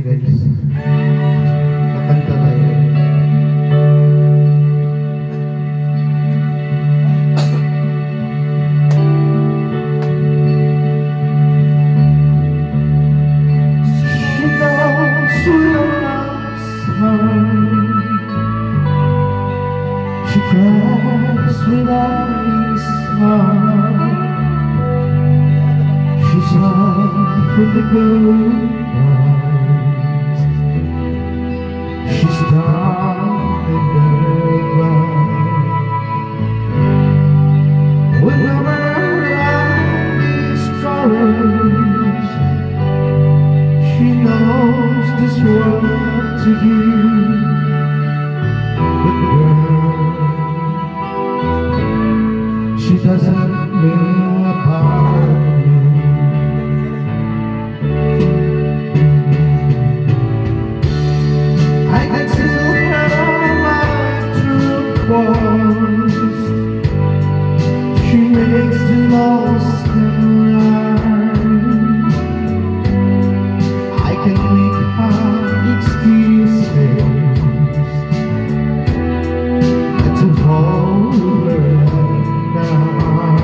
guys. Kakanta tayo. She knows who loves her. She cries without his heart. She's off with the good times. She's down in the ground. Whenever life is courage, she knows just what to do. But girl, she doesn't know about me. I can still hear my true voice. She makes the most right. I can make her excuses not to hold her night.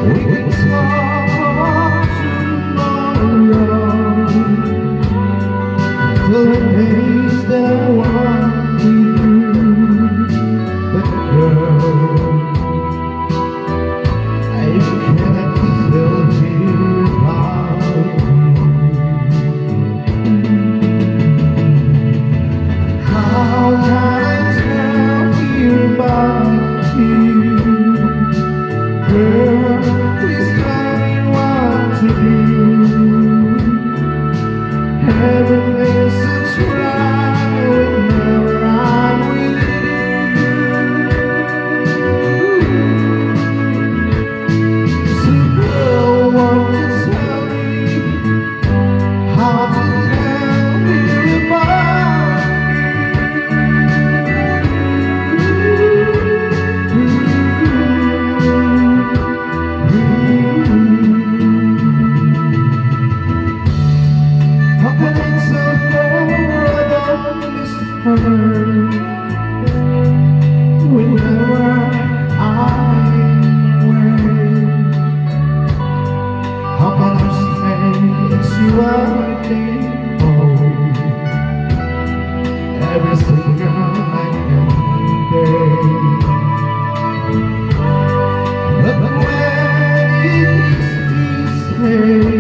We can talk tomorrow till the days that want we do. But girl, I can't feel here without you. How can I tell you about you? Girl, please tell me what to do. Heaven listens right whenever I'm with you. So girl, won't you tell me how to tell you about how can I tell her I don't miss her whenever I'm away? How can I say it's you I think of every single night and day? But when it is, hey,